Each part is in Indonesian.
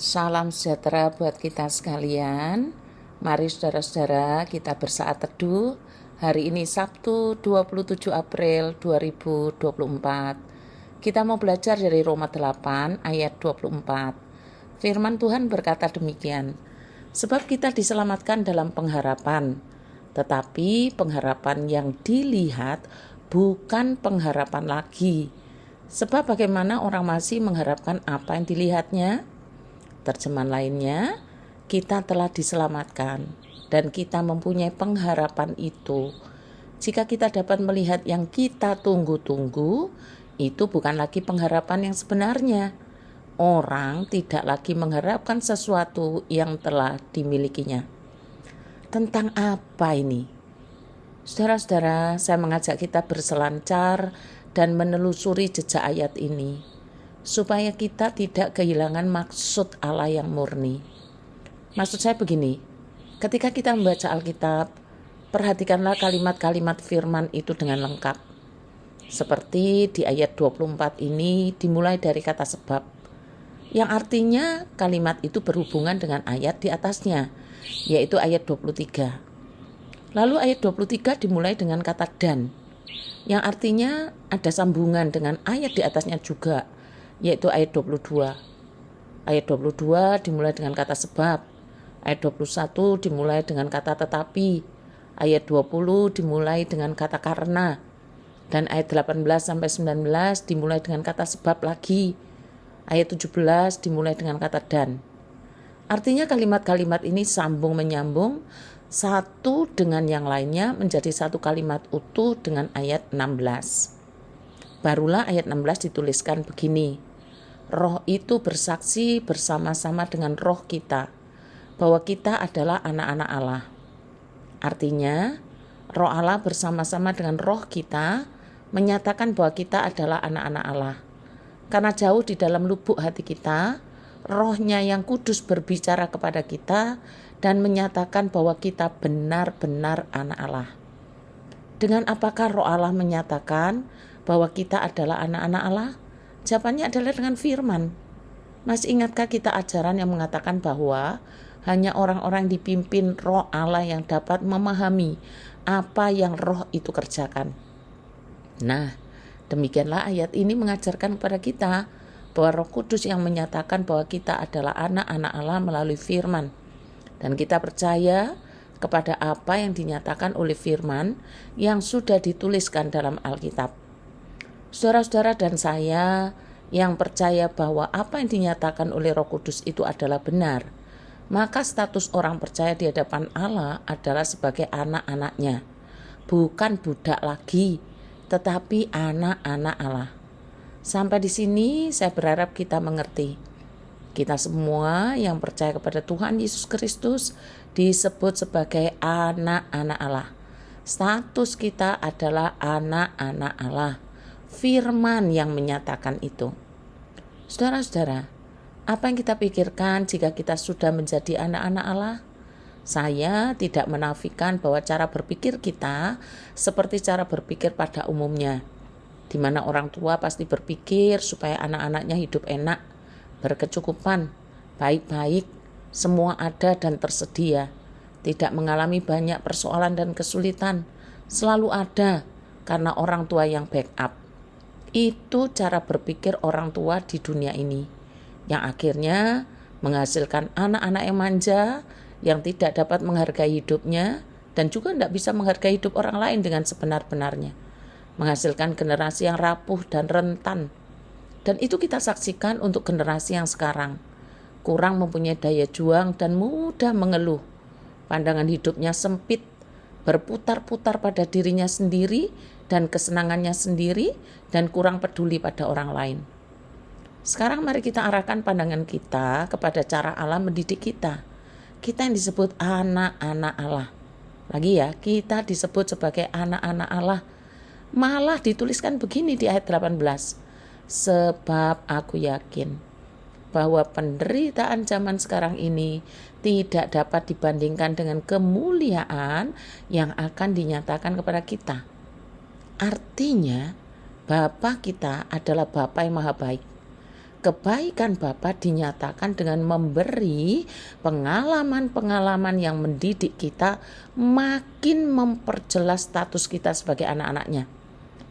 Salam sejahtera buat kita sekalian. Mari saudara-saudara kita bersaat teduh. Hari ini Sabtu 27 April 2024. Kita mau belajar dari Roma 8 ayat 24. Firman Tuhan berkata demikian. Sebab kita diselamatkan dalam pengharapan. Tetapi pengharapan yang dilihat bukan pengharapan lagi. Sebab bagaimana orang masih mengharapkan apa yang dilihatnya? Terjemahan lainnya, kita telah diselamatkan dan kita mempunyai pengharapan itu. Jika kita dapat melihat yang kita tunggu-tunggu, itu bukan lagi pengharapan yang sebenarnya. Orang tidak lagi mengharapkan sesuatu yang telah dimilikinya. Tentang apa ini? Saudara-saudara, saya mengajak kita berselancar dan menelusuri jejak ayat ini, supaya kita tidak kehilangan maksud Allah yang murni. Maksud saya begini, ketika kita membaca Alkitab, perhatikanlah kalimat-kalimat firman itu dengan lengkap. Seperti di ayat 24 ini dimulai dari kata sebab, yang artinya kalimat itu berhubungan dengan ayat di atasnya, yaitu ayat 23. Lalu ayat 23 dimulai dengan kata dan, yang artinya ada sambungan dengan ayat di atasnya juga, yaitu ayat 22. Ayat 22 dimulai dengan kata sebab, ayat 21 dimulai dengan kata tetapi, ayat 20 dimulai dengan kata karena, dan ayat 18 sampai 19 dimulai dengan kata sebab lagi, ayat 17 dimulai dengan kata dan. Artinya kalimat-kalimat ini sambung menyambung satu dengan yang lainnya menjadi satu kalimat utuh dengan ayat 16. Barulah ayat 16 dituliskan begini, Roh itu bersaksi bersama-sama dengan roh kita bahwa kita adalah anak-anak Allah. Artinya, roh Allah bersama-sama dengan roh kita menyatakan bahwa kita adalah anak-anak Allah. Karena jauh di dalam lubuk hati kita, rohnya yang kudus berbicara kepada kita dan menyatakan bahwa kita benar-benar anak Allah. Dengan apakah roh Allah menyatakan bahwa kita adalah anak-anak Allah? Jawabannya adalah dengan firman. Masih ingatkah kita ajaran yang mengatakan bahwa hanya orang-orang dipimpin roh Allah yang dapat memahami apa yang roh itu kerjakan? Nah, demikianlah ayat ini mengajarkan kepada kita bahwa Roh Kudus yang menyatakan bahwa kita adalah anak-anak Allah melalui firman. Dan kita percaya kepada apa yang dinyatakan oleh firman yang sudah dituliskan dalam Alkitab. Saudara-saudara dan saya yang percaya bahwa apa yang dinyatakan oleh Roh Kudus itu adalah benar, maka status orang percaya di hadapan Allah adalah sebagai anak-anaknya, bukan budak lagi, tetapi anak-anak Allah. Sampai di sini saya berharap kita mengerti. Kita semua yang percaya kepada Tuhan Yesus Kristus disebut sebagai anak-anak Allah. Status kita adalah anak-anak Allah. Firman yang menyatakan itu. Saudara-saudara, apa yang kita pikirkan jika kita sudah menjadi anak-anak Allah? Saya tidak menafikan bahwa cara berpikir kita seperti cara berpikir pada umumnya, di mana orang tua pasti berpikir supaya anak-anaknya hidup enak, berkecukupan, baik-baik, semua ada dan tersedia, tidak mengalami banyak persoalan dan kesulitan, selalu ada karena orang tua yang backup. Itu cara berpikir orang tua di dunia ini, yang akhirnya menghasilkan anak-anak yang manja, yang tidak dapat menghargai hidupnya, dan juga tidak bisa menghargai hidup orang lain dengan sebenar-benarnya. Menghasilkan generasi yang rapuh dan rentan. Dan itu kita saksikan untuk generasi yang sekarang. Kurang mempunyai daya juang dan mudah mengeluh. Pandangan hidupnya sempit, berputar-putar pada dirinya sendiri dan kesenangannya sendiri, dan kurang peduli pada orang lain. Sekarang mari kita arahkan pandangan kita kepada cara Allah mendidik kita. Kita yang disebut anak-anak Allah. Lagi ya, kita disebut sebagai anak-anak Allah. Malah dituliskan begini di ayat 18. Sebab aku yakin bahwa penderitaan zaman sekarang ini tidak dapat dibandingkan dengan kemuliaan yang akan dinyatakan kepada kita. Artinya, Bapa kita adalah Bapa yang maha baik. Kebaikan Bapa dinyatakan dengan memberi pengalaman-pengalaman yang mendidik kita makin memperjelas status kita sebagai anak-anaknya,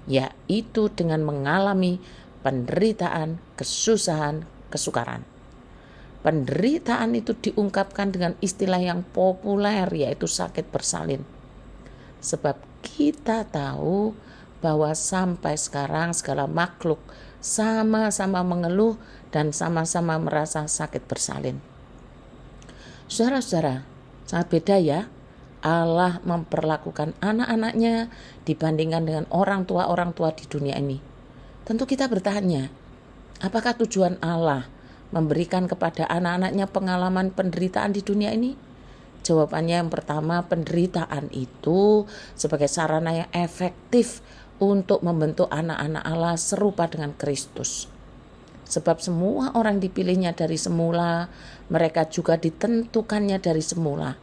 yaitu dengan mengalami penderitaan, kesusahan, kesukaran. Penderitaan itu diungkapkan dengan istilah yang populer, yaitu sakit bersalin. Sebab kita tahu bahwa sampai sekarang segala makhluk sama-sama mengeluh dan sama-sama merasa sakit bersalin. Saudara-saudara, sangat beda ya Allah memperlakukan anak-anaknya dibandingkan dengan orang tua di dunia ini. Tentu kita bertanya, apakah tujuan Allah memberikan kepada anak-anaknya pengalaman penderitaan di dunia ini? Jawabannya yang pertama, penderitaan itu sebagai sarana yang efektif untuk membentuk anak-anak Allah serupa dengan Kristus. Sebab semua orang dipilihnya dari semula, mereka juga ditentukannya dari semula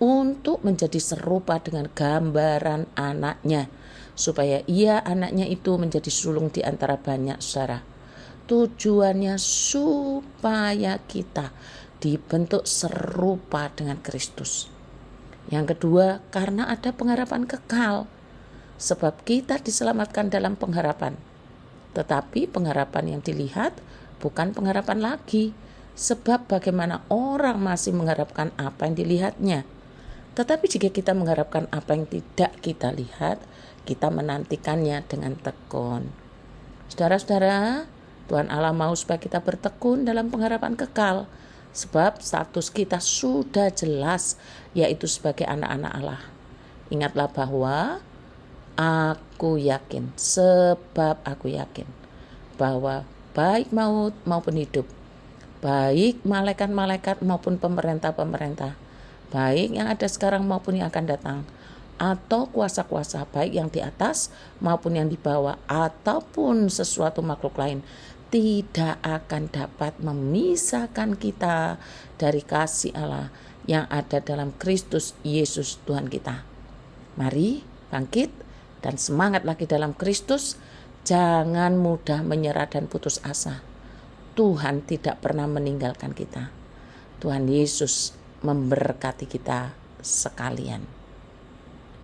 untuk menjadi serupa dengan gambaran anaknya, supaya anaknya itu menjadi sulung di antara banyak saudara. Tujuannya supaya kita dibentuk serupa dengan Kristus. Yang kedua, karena ada pengharapan kekal. Sebab kita diselamatkan dalam pengharapan. Tetapi pengharapan yang dilihat bukan pengharapan lagi. Sebab bagaimana orang masih mengharapkan apa yang dilihatnya. Tetapi jika kita mengharapkan apa yang tidak kita lihat, kita menantikannya dengan tekun. Saudara-saudara, Tuhan Allah mau supaya kita bertekun dalam pengharapan kekal. Sebab status kita sudah jelas, yaitu sebagai anak-anak Allah. Ingatlah bahwa aku yakin, sebab aku yakin bahwa baik maut maupun hidup, baik malaikat-malaikat maupun pemerintah-pemerintah, baik yang ada sekarang maupun yang akan datang, atau kuasa-kuasa baik yang di atas maupun yang di bawah, ataupun sesuatu makhluk lain, tidak akan dapat memisahkan kita dari kasih Allah yang ada dalam Kristus Yesus Tuhan kita. Mari bangkit dan semangat lagi dalam Kristus. Jangan mudah menyerah dan putus asa. Tuhan tidak pernah meninggalkan kita. Tuhan Yesus memberkati kita sekalian.